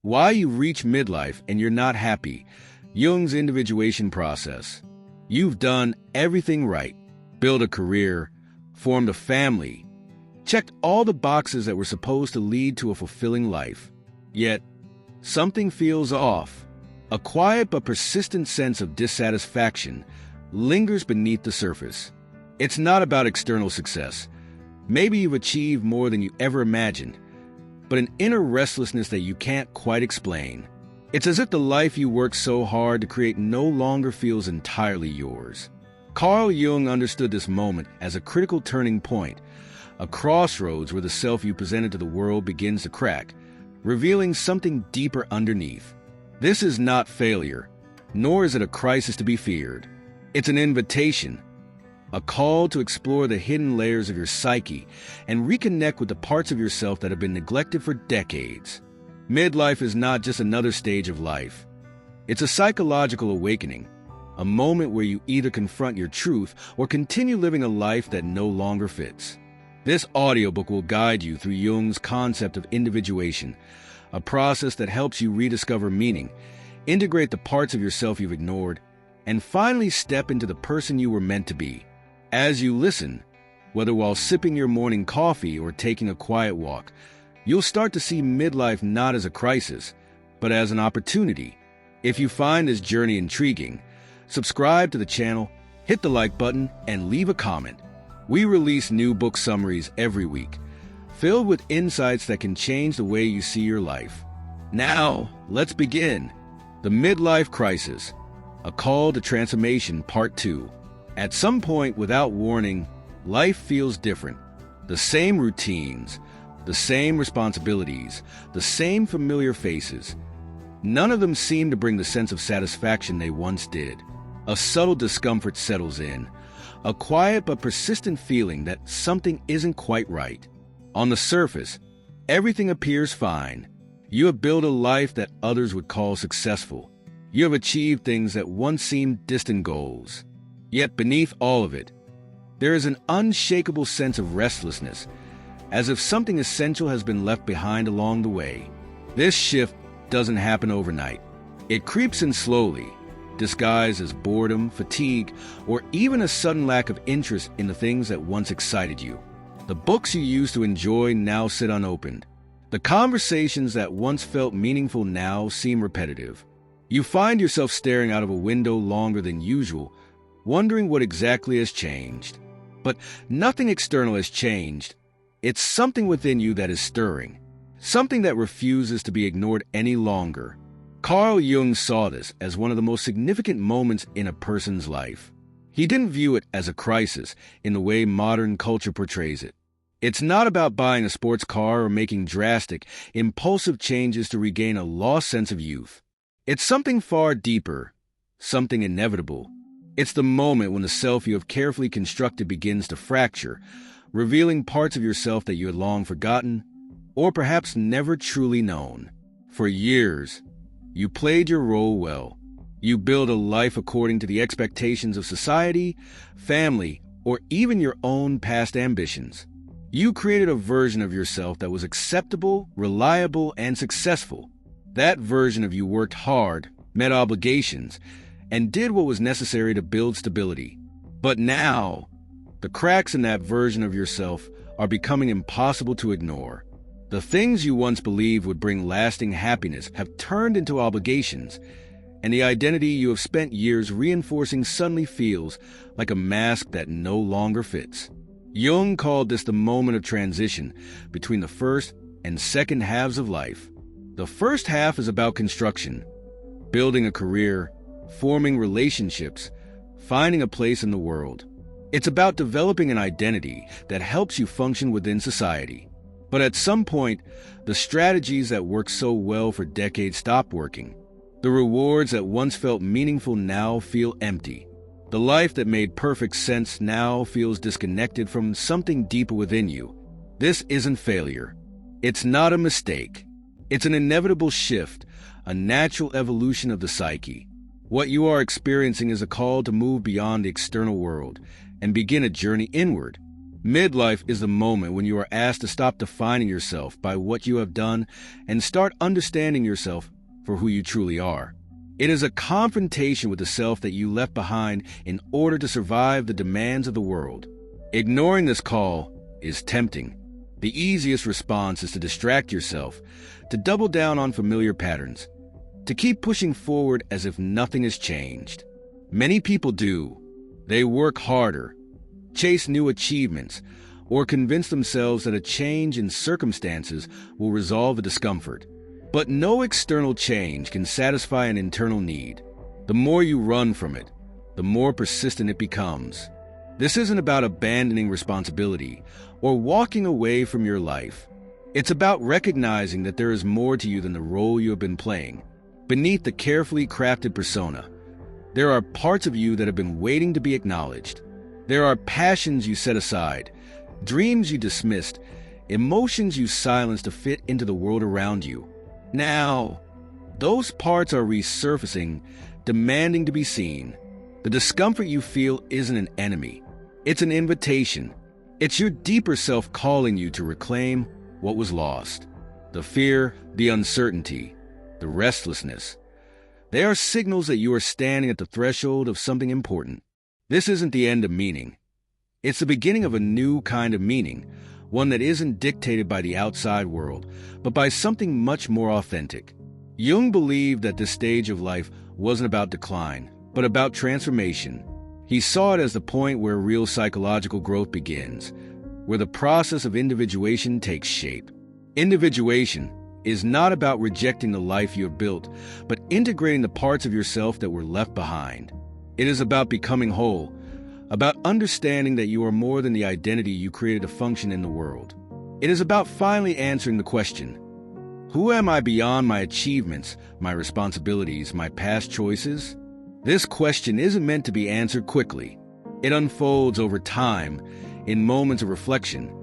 Why you reach midlife and you're not happy. Jung's individuation process. You've done everything right. Built a career, formed a family, checked all the boxes that were supposed to lead to a fulfilling life. Yet, something feels off. A quiet but persistent sense of dissatisfaction lingers beneath the surface. It's not about external success. Maybe you've achieved more than you ever imagined, but an inner restlessness that you can't quite explain. It's as if the life you worked so hard to create no longer feels entirely yours. Carl Jung understood this moment as a critical turning point, a crossroads where the self you presented to the world begins to crack, revealing something deeper underneath. This is not failure, nor is it a crisis to be feared. It's an invitation, a call to explore the hidden layers of your psyche and reconnect with the parts of yourself that have been neglected for decades. Midlife is not just another stage of life. It's a psychological awakening, a moment where you either confront your truth or continue living a life that no longer fits. This audiobook will guide you through Jung's concept of individuation, a process that helps you rediscover meaning, integrate the parts of yourself you've ignored, and finally step into the person you were meant to be. As you listen, whether while sipping your morning coffee or taking a quiet walk, you'll start to see midlife not as a crisis, but as an opportunity. If you find this journey intriguing, subscribe to the channel, hit the like button, and leave a comment. We release new book summaries every week, filled with insights that can change the way you see your life. Now, let's begin. The Midlife Crisis, a Call to Transformation, Part 2. At some point, without warning, life feels different. The same routines, the same responsibilities, the same familiar faces. None of them seem to bring the sense of satisfaction they once did. A subtle discomfort settles in, a quiet but persistent feeling that something isn't quite right. On the surface, everything appears fine. You have built a life that others would call successful. You have achieved things that once seemed distant goals. Yet beneath all of it, there is an unshakable sense of restlessness, as if something essential has been left behind along the way. This shift doesn't happen overnight. It creeps in slowly, disguised as boredom, fatigue, or even a sudden lack of interest in the things that once excited you. The books you used to enjoy now sit unopened. The conversations that once felt meaningful now seem repetitive. You find yourself staring out of a window longer than usual, wondering what exactly has changed. But nothing external has changed. It's something within you that is stirring, something that refuses to be ignored any longer. Carl Jung saw this as one of the most significant moments in a person's life. He didn't view it as a crisis in the way modern culture portrays it. It's not about buying a sports car or making drastic, impulsive changes to regain a lost sense of youth. It's something far deeper, something inevitable. It's the moment when the self you have carefully constructed begins to fracture, revealing parts of yourself that you had long forgotten, or perhaps never truly known. For years, you played your role well. You built a life according to the expectations of society, family, or even your own past ambitions. You created a version of yourself that was acceptable, reliable, and successful. That version of you worked hard, met obligations, and did what was necessary to build stability. But now, the cracks in that version of yourself are becoming impossible to ignore. The things you once believed would bring lasting happiness have turned into obligations, and the identity you have spent years reinforcing suddenly feels like a mask that no longer fits. Jung called this the moment of transition between the first and second halves of life. The first half is about construction, building a career, forming relationships, finding a place in the world. It's about developing an identity that helps you function within society. But at some point, the strategies that worked so well for decades stop working. The rewards that once felt meaningful now feel empty. The life that made perfect sense now feels disconnected from something deeper within you. This isn't failure. It's not a mistake. It's an inevitable shift, a natural evolution of the psyche. What you are experiencing is a call to move beyond the external world and begin a journey inward. Midlife is the moment when you are asked to stop defining yourself by what you have done and start understanding yourself for who you truly are. It is a confrontation with the self that you left behind in order to survive the demands of the world. Ignoring this call is tempting. The easiest response is to distract yourself, to double down on familiar patterns, to keep pushing forward as if nothing has changed. Many people do. They work harder, chase new achievements, or convince themselves that a change in circumstances will resolve the discomfort. But no external change can satisfy an internal need. The more you run from it, the more persistent it becomes. This isn't about abandoning responsibility or walking away from your life. It's about recognizing that there is more to you than the role you have been playing. Beneath the carefully crafted persona, there are parts of you that have been waiting to be acknowledged. There are passions you set aside, dreams you dismissed, emotions you silenced to fit into the world around you. Now, those parts are resurfacing, demanding to be seen. The discomfort you feel isn't an enemy. It's an invitation. It's your deeper self calling you to reclaim what was lost. The fear, the uncertainty, the restlessness. They are signals that you are standing at the threshold of something important. This isn't the end of meaning. It's the beginning of a new kind of meaning, one that isn't dictated by the outside world, but by something much more authentic. Jung believed that this stage of life wasn't about decline, but about transformation. He saw it as the point where real psychological growth begins, where the process of individuation takes shape. Individuation is not about rejecting the life you have built, but integrating the parts of yourself that were left behind. It is about becoming whole, about understanding that you are more than the identity you created to function in the world. It is about finally answering the question, who am I beyond my achievements, my responsibilities, my past choices? This question isn't meant to be answered quickly. It unfolds over time, in moments of reflection,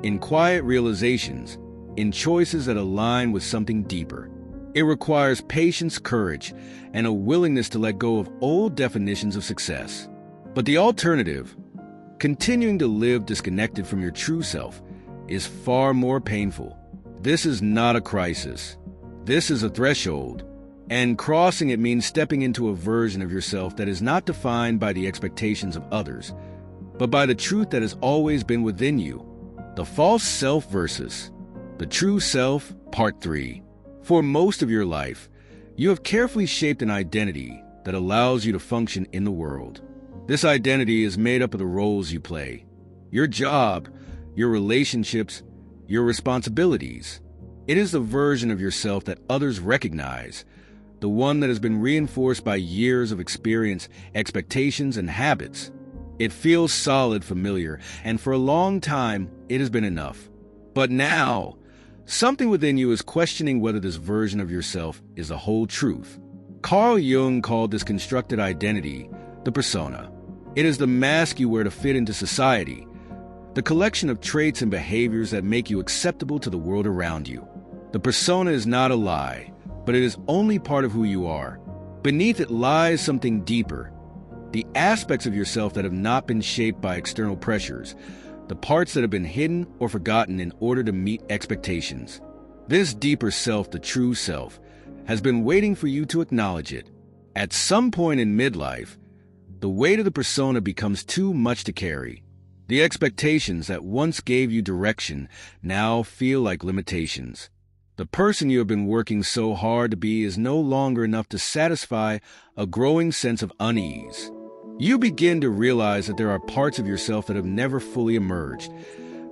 in quiet realizations, in choices that align with something deeper. It requires patience, courage, and a willingness to let go of old definitions of success. But the alternative, continuing to live disconnected from your true self, is far more painful. This is not a crisis. This is a threshold. And crossing it means stepping into a version of yourself that is not defined by the expectations of others, but by the truth that has always been within you. The false self versus the true self, part 3. For most of your life, you have carefully shaped an identity that allows you to function in the world. This identity is made up of the roles you play, your job, your relationships, your responsibilities. It is the version of yourself that others recognize, the one that has been reinforced by years of experience, expectations, and habits. It feels solid, familiar, and for a long time, it has been enough. But now, something within you is questioning whether this version of yourself is the whole truth. Carl Jung called this constructed identity the persona. It is the mask you wear to fit into society, the collection of traits and behaviors that make you acceptable to the world around you. The persona is not a lie, but it is only part of who you are. Beneath it lies something deeper, the aspects of yourself that have not been shaped by external pressures, the parts that have been hidden or forgotten in order to meet expectations. This deeper self, the true self, has been waiting for you to acknowledge it. At some point in midlife, the weight of the persona becomes too much to carry. The expectations that once gave you direction now feel like limitations. The person you have been working so hard to be is no longer enough to satisfy a growing sense of unease. You begin to realize that there are parts of yourself that have never fully emerged,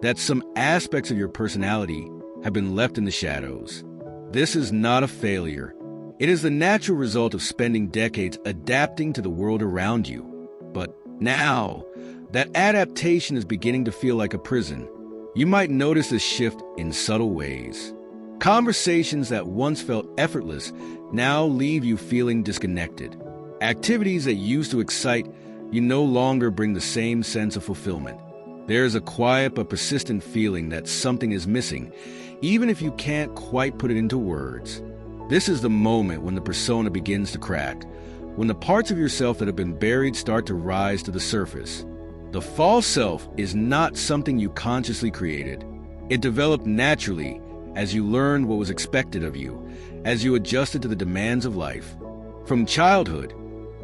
that some aspects of your personality have been left in the shadows. This is not a failure. It is the natural result of spending decades adapting to the world around you. But now, that adaptation is beginning to feel like a prison. You might notice this shift in subtle ways. Conversations that once felt effortless now leave you feeling disconnected. Activities that used to excite you no longer bring the same sense of fulfillment. There is a quiet but persistent feeling that something is missing, even if you can't quite put it into words. This is the moment when the persona begins to crack, when the parts of yourself that have been buried start to rise to the surface. The false self is not something you consciously created. It developed naturally as you learned what was expected of you, as you adjusted to the demands of life. From childhood,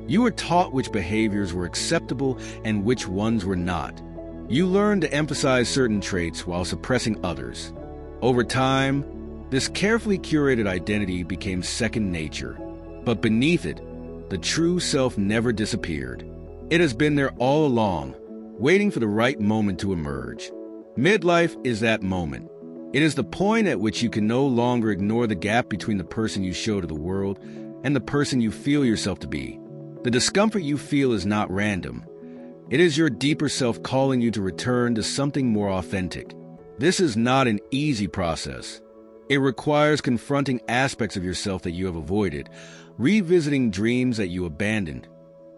you were taught which behaviors were acceptable and which ones were not. You learned to emphasize certain traits while suppressing others. Over time, this carefully curated identity became second nature. But beneath it, the true self never disappeared. It has been there all along, waiting for the right moment to emerge. Midlife is that moment. It is the point at which you can no longer ignore the gap between the person you show to the world and the person you feel yourself to be. The discomfort you feel is not random. It is your deeper self calling you to return to something more authentic. This is not an easy process. It requires confronting aspects of yourself that you have avoided, revisiting dreams that you abandoned,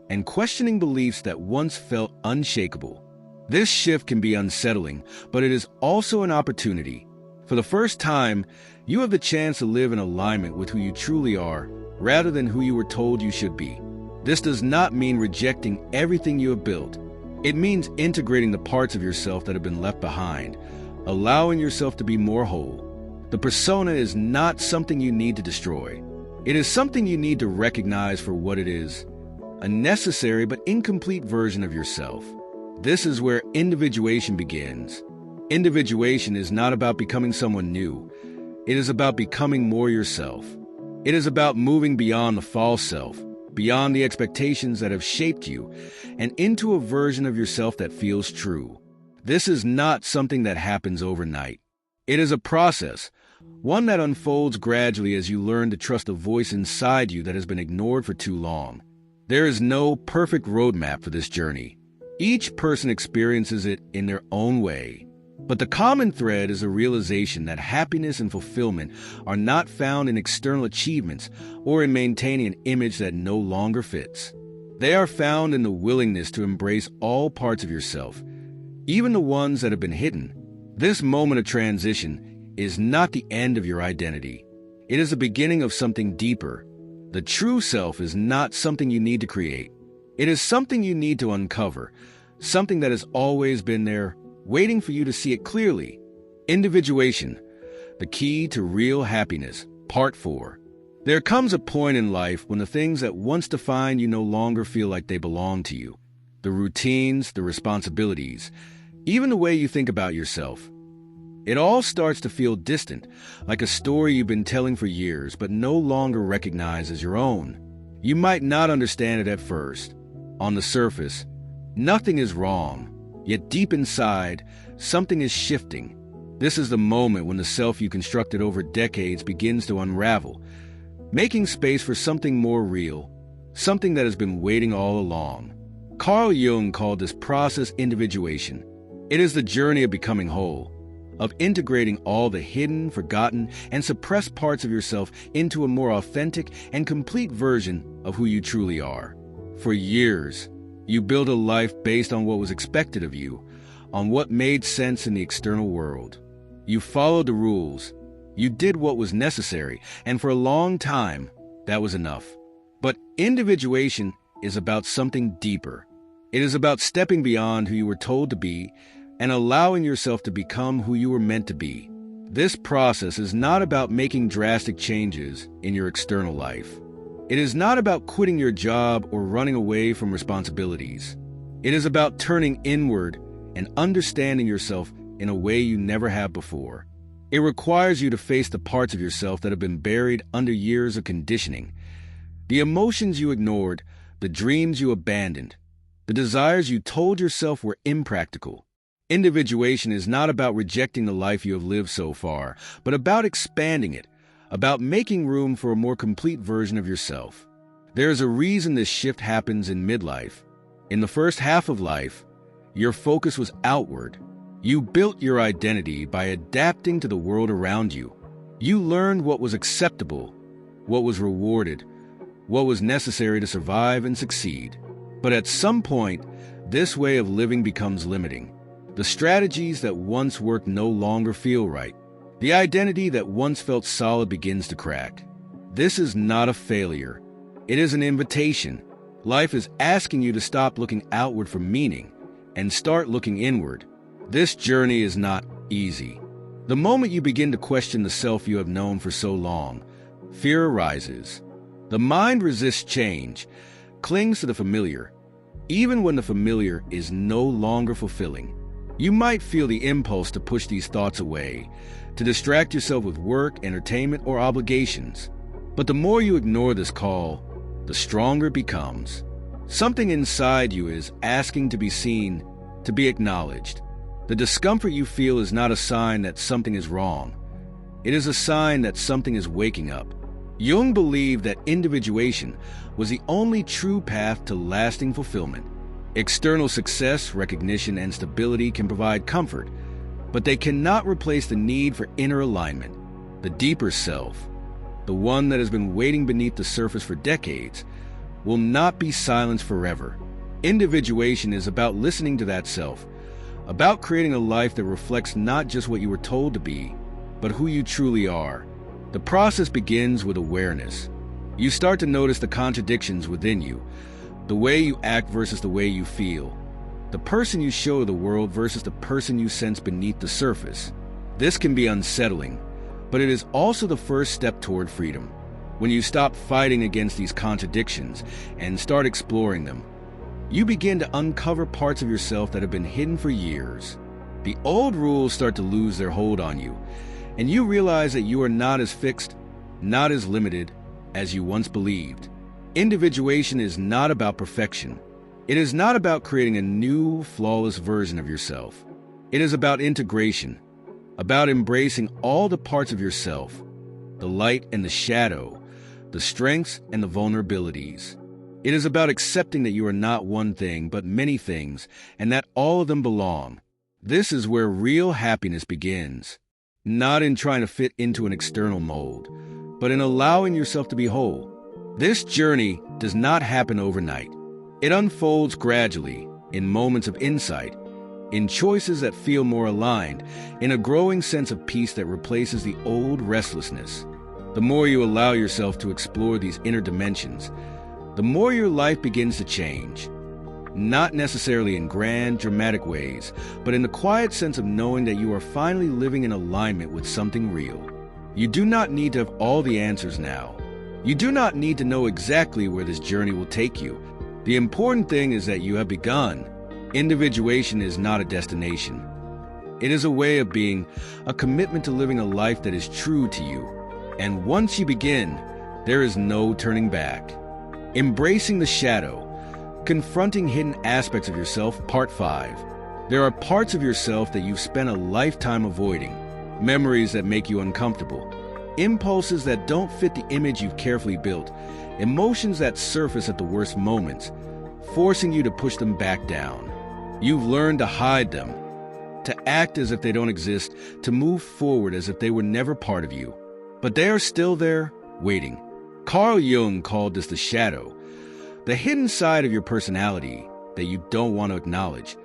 and questioning beliefs that once felt unshakable. This shift can be unsettling, but it is also an opportunity. For the first time, you have the chance to live in alignment with who you truly are, rather than who you were told you should be. This does not mean rejecting everything you have built. It means integrating the parts of yourself that have been left behind, allowing yourself to be more whole. The persona is not something you need to destroy. It is something you need to recognize for what it is, a necessary but incomplete version of yourself. This is where individuation begins. Individuation is not about becoming someone new. It is about becoming more yourself. It is about moving beyond the false self, beyond the expectations that have shaped you, and into a version of yourself that feels true. This is not something that happens overnight. It is a process, one that unfolds gradually as you learn to trust a voice inside you that has been ignored for too long. There is no perfect roadmap for this journey. Each person experiences it in their own way. But the common thread is a realization that happiness and fulfillment are not found in external achievements or in maintaining an image that no longer fits. They are found in the willingness to embrace all parts of yourself, even the ones that have been hidden. This moment of transition is not the end of your identity. It is the beginning of something deeper. The true self is not something you need to create. It is something you need to uncover, something that has always been there, waiting for you to see it clearly. Individuation, the key to real happiness, Part 4. There comes a point in life when the things that once defined you no longer feel like they belong to you. The routines, the responsibilities, even the way you think about yourself. It all starts to feel distant, like a story you've been telling for years but no longer recognize as your own. You might not understand it at first. On the surface, nothing is wrong. Yet deep inside, something is shifting. This is the moment when the self you constructed over decades begins to unravel, making space for something more real, something that has been waiting all along. Carl Jung called this process individuation. It is the journey of becoming whole, of integrating all the hidden, forgotten, and suppressed parts of yourself into a more authentic and complete version of who you truly are. For years, you built a life based on what was expected of you, on what made sense in the external world. You followed the rules. You did what was necessary, and for a long time, that was enough. But individuation is about something deeper. It is about stepping beyond who you were told to be and allowing yourself to become who you were meant to be. This process is not about making drastic changes in your external life. It is not about quitting your job or running away from responsibilities. It is about turning inward and understanding yourself in a way you never have before. It requires you to face the parts of yourself that have been buried under years of conditioning, the emotions you ignored, the dreams you abandoned, the desires you told yourself were impractical. Individuation is not about rejecting the life you have lived so far, but about expanding it, about making room for a more complete version of yourself. There is a reason this shift happens in midlife. In the first half of life, your focus was outward. You built your identity by adapting to the world around you. You learned what was acceptable, what was rewarded, what was necessary to survive and succeed. But at some point, this way of living becomes limiting. The strategies that once worked no longer feel right. The identity that once felt solid begins to crack. This is not a failure. It is an invitation. Life is asking you to stop looking outward for meaning and start looking inward. This journey is not easy. The moment you begin to question the self you have known for so long, fear arises. The mind resists change, clings to the familiar, even when the familiar is no longer fulfilling. You might feel the impulse to push these thoughts away, to distract yourself with work, entertainment, or obligations. But the more you ignore this call, the stronger it becomes. Something inside you is asking to be seen, to be acknowledged. The discomfort you feel is not a sign that something is wrong. It is a sign that something is waking up. Jung believed that individuation was the only true path to lasting fulfillment. External success, recognition, and stability can provide comfort, but they cannot replace the need for inner alignment. The deeper self, the one that has been waiting beneath the surface for decades, will not be silenced forever. Individuation is about listening to that self, about creating a life that reflects not just what you were told to be, but who you truly are. The process begins with awareness. You start to notice the contradictions within you, the way you act versus the way you feel, the person you show the world versus the person you sense beneath the surface. This can be unsettling, but it is also the first step toward freedom. When you stop fighting against these contradictions and start exploring them, you begin to uncover parts of yourself that have been hidden for years. The old rules start to lose their hold on you, and you realize that you are not as fixed, not as limited as you once believed. Individuation is not about perfection. It is not about creating a new, flawless version of yourself. It is about integration, about embracing all the parts of yourself, the light and the shadow, the strengths and the vulnerabilities. It is about accepting that you are not one thing, but many things, and that all of them belong. This is where real happiness begins, not in trying to fit into an external mold, but in allowing yourself to be whole. This journey does not happen overnight. It unfolds gradually, in moments of insight, in choices that feel more aligned, in a growing sense of peace that replaces the old restlessness. The more you allow yourself to explore these inner dimensions, the more your life begins to change. Not necessarily in grand, dramatic ways, but in the quiet sense of knowing that you are finally living in alignment with something real. You do not need to have all the answers now. You do not need to know exactly where this journey will take you. The important thing is that you have begun. Individuation is not a destination. It is a way of being, a commitment to living a life that is true to you. And once you begin, there is no turning back. Embracing the shadow. Confronting hidden aspects of yourself, Part 5. There are parts of yourself that you've spent a lifetime avoiding. Memories that make you uncomfortable. Impulses that don't fit the image you've carefully built. Emotions that surface at the worst moments, forcing you to push them back down. You've learned to hide them, to act as if they don't exist, to move forward as if they were never part of you. But they are still there, waiting. Carl Jung called this the shadow, the hidden side of your personality that you don't want to acknowledge,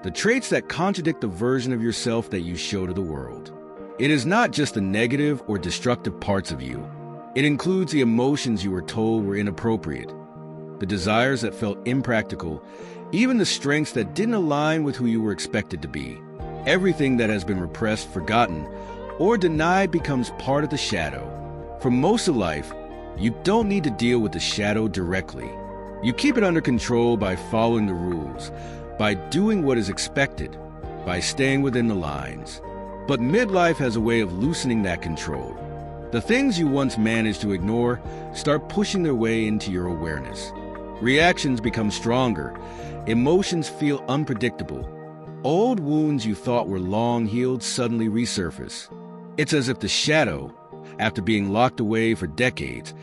the traits that contradict the version of yourself that you show to the world. It is not just the negative or destructive parts of you. It includes the emotions you were told were inappropriate, the desires that felt impractical, even the strengths that didn't align with who you were expected to be. Everything that has been repressed, forgotten, or denied becomes part of the shadow. For most of life, you don't need to deal with the shadow directly. You keep it under control by following the rules, by doing what is expected, by staying within the lines. But midlife has a way of loosening that control. The things you once managed to ignore start pushing their way into your awareness. Reactions become stronger. Emotions feel unpredictable. Old wounds you thought were long healed suddenly resurface. It's as if the shadow, after being locked away for decades,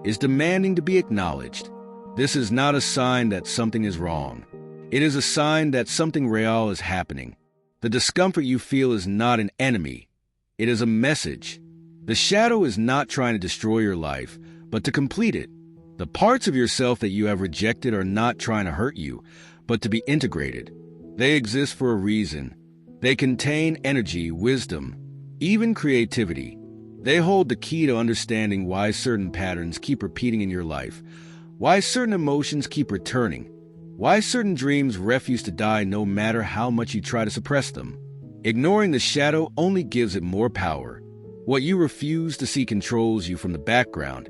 is demanding to be acknowledged. This is not a sign that something is wrong. It is a sign that something real is happening. The discomfort you feel is not an enemy. It is a message. The shadow is not trying to destroy your life, but to complete it. The parts of yourself that you have rejected are not trying to hurt you, but to be integrated. They exist for a reason. They contain energy, wisdom, even creativity. They hold the key to understanding why certain patterns keep repeating in your life, why certain emotions keep returning, Why certain dreams refuse to die no matter how much you try to suppress them. Ignoring the shadow only gives it more power. What you refuse to see controls you from the background,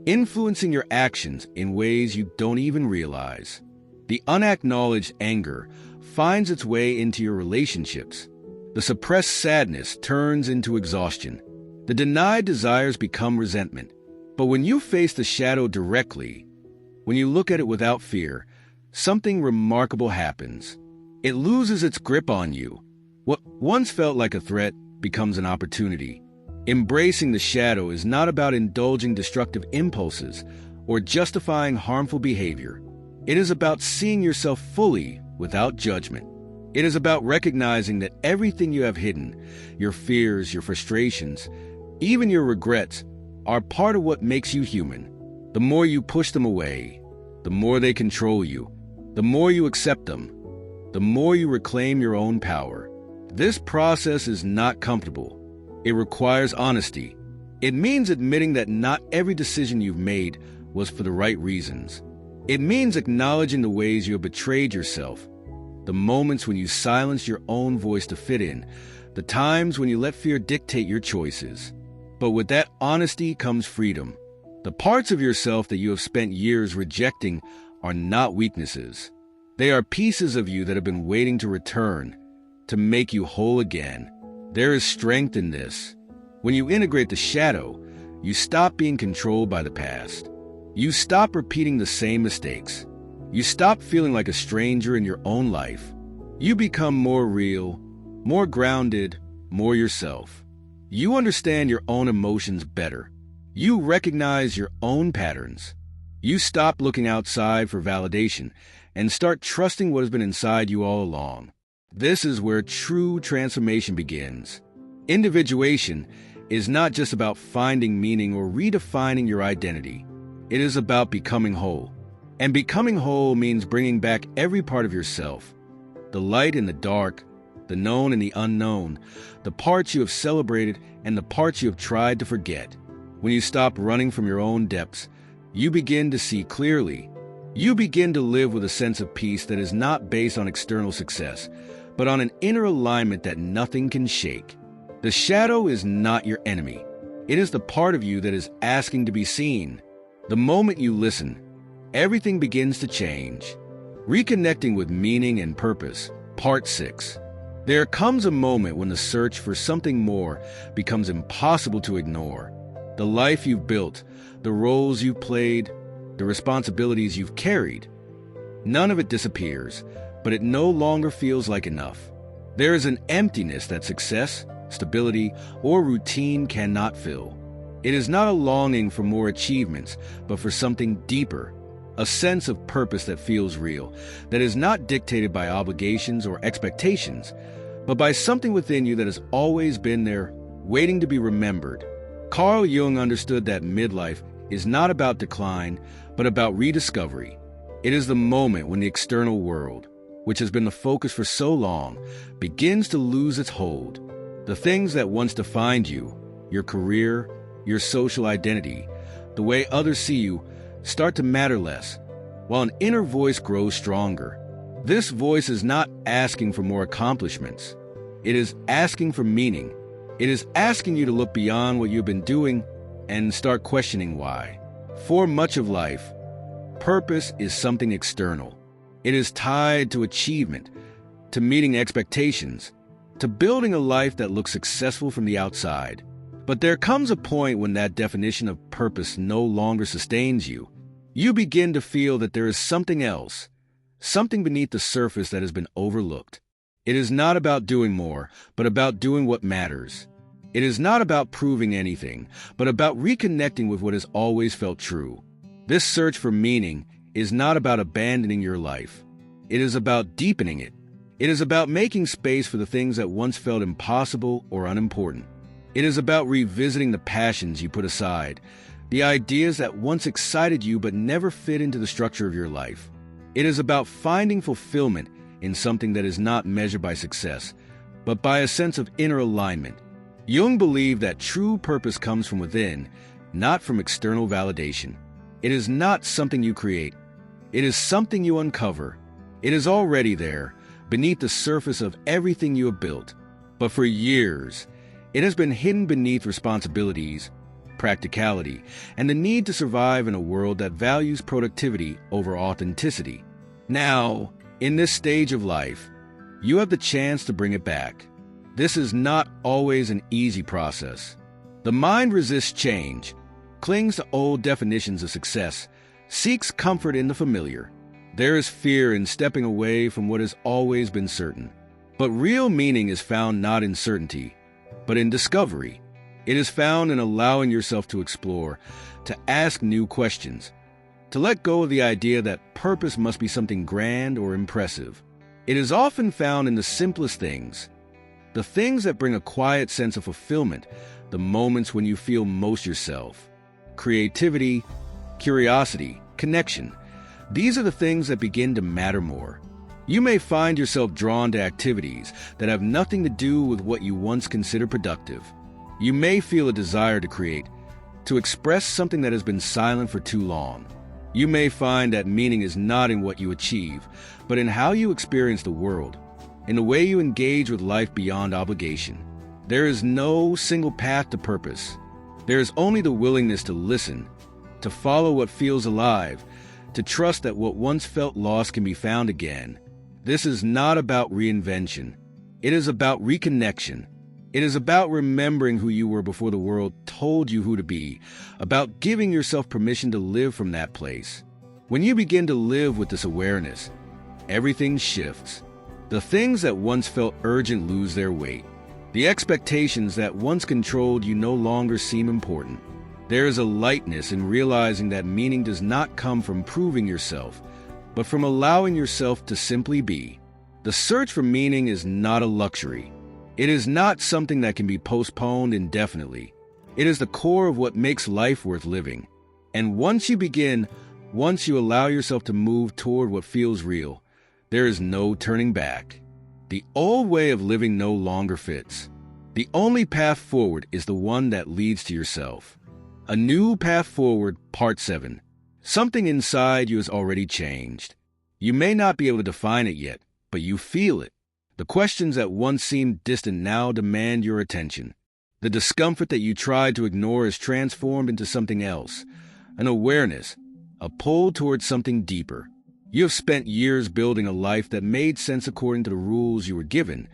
influencing your actions in ways you don't even realize. The unacknowledged anger finds its way into your relationships. The suppressed sadness turns into exhaustion. The denied desires become resentment. But when you face the shadow directly, when you look at it without fear, something remarkable happens. It loses its grip on you. What once felt like a threat becomes an opportunity. Embracing the shadow is not about indulging destructive impulses or justifying harmful behavior. It is about seeing yourself fully without judgment. It is about recognizing that everything you have hidden, your fears, your frustrations, even your regrets, are part of what makes you human. The more you push them away, the more they control you. The more you accept them, the more you reclaim your own power. This process is not comfortable. It requires honesty. It means admitting that not every decision you've made was for the right reasons. It means acknowledging the ways you have betrayed yourself, the moments when you silenced your own voice to fit in, the times when you let fear dictate your choices. But with that honesty comes freedom. The parts of yourself that you have spent years rejecting are not weaknesses. They are pieces of you that have been waiting to return, to make you whole again. There is strength in this. When you integrate the shadow, you stop being controlled by the past. You stop repeating the same mistakes. You stop feeling like a stranger in your own life. You become more real, more grounded, more yourself. You understand your own emotions better. You recognize your own patterns. You stop looking outside for validation and start trusting what has been inside you all along. This is where true transformation begins. Individuation is not just about finding meaning or redefining your identity. It is about becoming whole. And becoming whole means bringing back every part of yourself. The light and the dark, the known and the unknown, the parts you have celebrated and the parts you have tried to forget. When you stop running from your own depths, you begin to see clearly. You begin to live with a sense of peace that is not based on external success, but on an inner alignment that nothing can shake. The shadow is not your enemy. It is the part of you that is asking to be seen. The moment you listen, everything begins to change. Reconnecting with meaning and purpose, Part 6. There comes a moment when the search for something more becomes impossible to ignore. The life you've built, the roles you've played, the responsibilities you've carried. None of it disappears, but it no longer feels like enough. There is an emptiness that success, stability, or routine cannot fill. It is not a longing for more achievements, but for something deeper, a sense of purpose that feels real, that is not dictated by obligations or expectations, but by something within you that has always been there, waiting to be remembered. Carl Jung understood that midlife is not about decline, but about rediscovery. It is the moment when the external world, which has been the focus for so long, begins to lose its hold. The things that once defined you, your career, your social identity, the way others see you, start to matter less, while an inner voice grows stronger. This voice is not asking for more accomplishments. It is asking for meaning. It is asking you to look beyond what you've been doing and start questioning why. For much of life, purpose is something external. It is tied to achievement, to meeting expectations, to building a life that looks successful from the outside. But there comes a point when that definition of purpose no longer sustains you. You begin to feel that there is something else, something beneath the surface that has been overlooked. It is not about doing more, but about doing what matters. It is not about proving anything, but about reconnecting with what has always felt true. This search for meaning is not about abandoning your life. It is about deepening it. It is about making space for the things that once felt impossible or unimportant. It is about revisiting the passions you put aside, the ideas that once excited you but never fit into the structure of your life. It is about finding fulfillment in something that is not measured by success, but by a sense of inner alignment. Jung believed that true purpose comes from within, not from external validation. It is not something you create. It is something you uncover, It is already there, beneath the surface of everything you have built. But for years, it has been hidden beneath responsibilities, practicality, and the need to survive in a world that values productivity over authenticity. Now, in this stage of life, you have the chance to bring it back. This is not always an easy process. The mind resists change, clings to old definitions of success, seeks comfort in the familiar. There is fear in stepping away from what has always been certain. But real meaning is found not in certainty, but in discovery. It is found in allowing yourself to explore, to ask new questions, to let go of the idea that purpose must be something grand or impressive. It is often found in the simplest things, the things that bring a quiet sense of fulfillment, the moments when you feel most yourself. Creativity, curiosity, connection. These are the things that begin to matter more. You may find yourself drawn to activities that have nothing to do with what you once considered productive. You may feel a desire to create, to express something that has been silent for too long. You may find that meaning is not in what you achieve, but in how you experience the world, in the way you engage with life beyond obligation. There is no single path to purpose. There is only the willingness to listen, to follow what feels alive, to trust that what once felt lost can be found again. This is not about reinvention. It is about reconnection. It is about remembering who you were before the world told you who to be, about giving yourself permission to live from that place. When you begin to live with this awareness, everything shifts. The things that once felt urgent lose their weight. The expectations that once controlled you no longer seem important. There is a lightness in realizing that meaning does not come from proving yourself, but from allowing yourself to simply be. The search for meaning is not a luxury. It is not something that can be postponed indefinitely. It is the core of what makes life worth living. And once you allow yourself to move toward what feels real, there is no turning back. The old way of living no longer fits. The only path forward is the one that leads to yourself. A New Path Forward, Part 7. Something inside you has already changed. You may not be able to define it yet, but you feel it. The questions that once seemed distant now demand your attention. The discomfort that you tried to ignore is transformed into something else, an awareness, a pull towards something deeper. You have spent years building a life that made sense according to the rules you were given,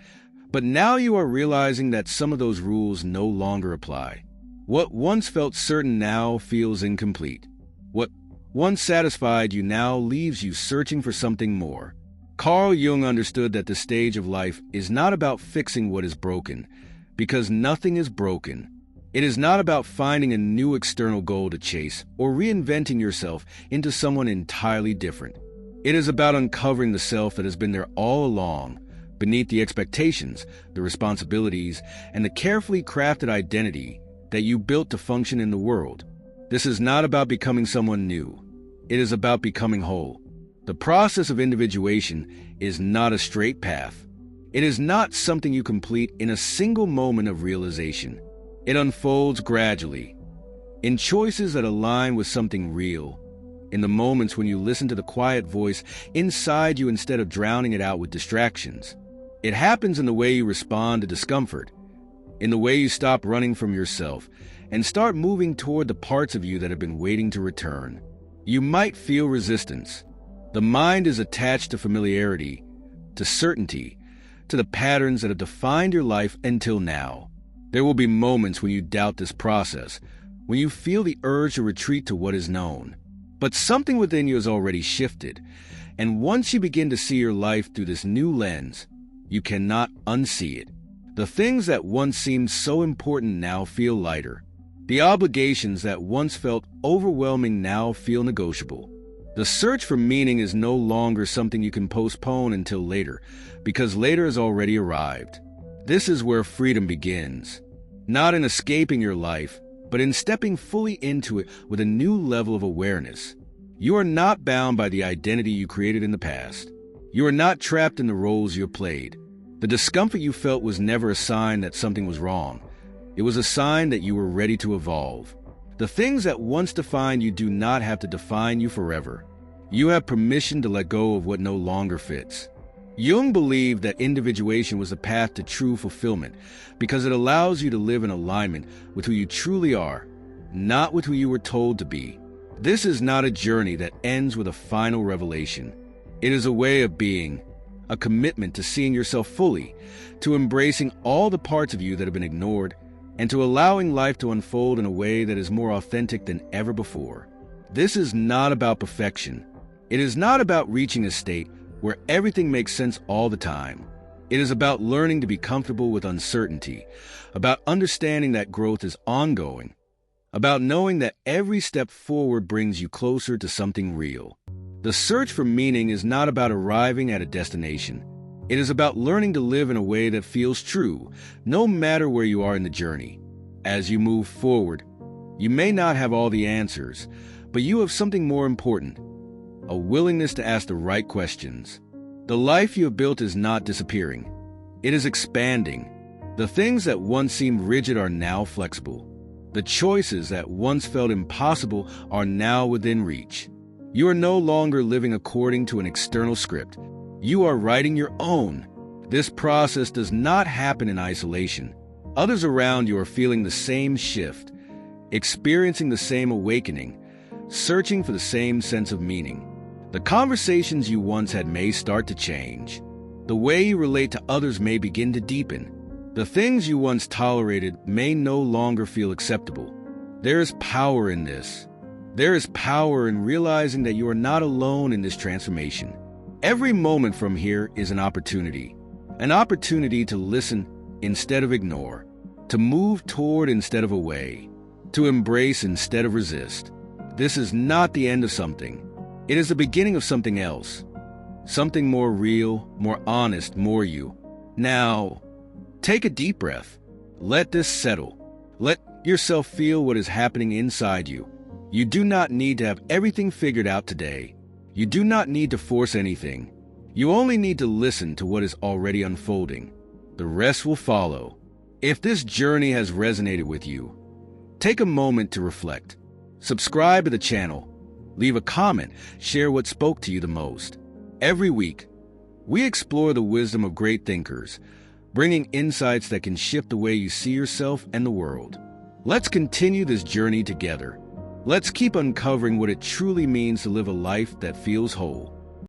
but now you are realizing that some of those rules no longer apply. What once felt certain now feels incomplete. What once satisfied you now leaves you searching for something more. Carl Jung understood that the stage of life is not about fixing what is broken, because nothing is broken. It is not about finding a new external goal to chase or reinventing yourself into someone entirely different. It is about uncovering the self that has been there all along, beneath the expectations, the responsibilities, and the carefully crafted identity that you built to function in the world. This is not about becoming someone new. It is about becoming whole. The process of individuation is not a straight path. It is not something you complete in a single moment of realization. It unfolds gradually, in choices that align with something real, in the moments when you listen to the quiet voice inside you instead of drowning it out with distractions. It happens in the way you respond to discomfort, in the way you stop running from yourself and start moving toward the parts of you that have been waiting to return. You might feel resistance. The mind is attached to familiarity, to certainty, to the patterns that have defined your life until now. There will be moments when you doubt this process, when you feel the urge to retreat to what is known. But something within you has already shifted, and once you begin to see your life through this new lens, you cannot unsee it. The things that once seemed so important now feel lighter. The obligations that once felt overwhelming now feel negotiable. The search for meaning is no longer something you can postpone until later, because later has already arrived. This is where freedom begins, not in escaping your life, but in stepping fully into it with a new level of awareness. You are not bound by the identity you created in the past. You are not trapped in the roles you have played. The discomfort you felt was never a sign that something was wrong. It was a sign that you were ready to evolve. The things that once defined you do not have to define you forever. You have permission to let go of what no longer fits. Jung believed that individuation was the path to true fulfillment because it allows you to live in alignment with who you truly are, not with who you were told to be. This is not a journey that ends with a final revelation. It is a way of being, a commitment to seeing yourself fully, to embracing all the parts of you that have been ignored, and to allowing life to unfold in a way that is more authentic than ever before. This is not about perfection. It is not about reaching a state where everything makes sense all the time. It is about learning to be comfortable with uncertainty, about understanding that growth is ongoing, about knowing that every step forward brings you closer to something real. The search for meaning is not about arriving at a destination. It is about learning to live in a way that feels true, no matter where you are in the journey. As you move forward, you may not have all the answers, but you have something more important: a willingness to ask the right questions. The life you have built is not disappearing. It is expanding. The things that once seemed rigid are now flexible. The choices that once felt impossible are now within reach. You are no longer living according to an external script. You are writing your own. This process does not happen in isolation. Others around you are feeling the same shift, experiencing the same awakening, searching for the same sense of meaning. The conversations you once had may start to change. The way you relate to others may begin to deepen. The things you once tolerated may no longer feel acceptable. There is power in this. There is power in realizing that you are not alone in this transformation. Every moment from here is an opportunity to listen instead of ignore, to move toward instead of away, to embrace instead of resist. This is not the end of something. It is the beginning of something else, something more real, more honest, more you. Now, take a deep breath. Let this settle. Let yourself feel what is happening inside you. You do not need to have everything figured out today. You do not need to force anything. You only need to listen to what is already unfolding. The rest will follow. If this journey has resonated with you, take a moment to reflect. Subscribe to the channel. Leave a comment. Share what spoke to you the most. Every week, we explore the wisdom of great thinkers, bringing insights that can shift the way you see yourself and the world. Let's continue this journey together. Let's keep uncovering what it truly means to live a life that feels whole.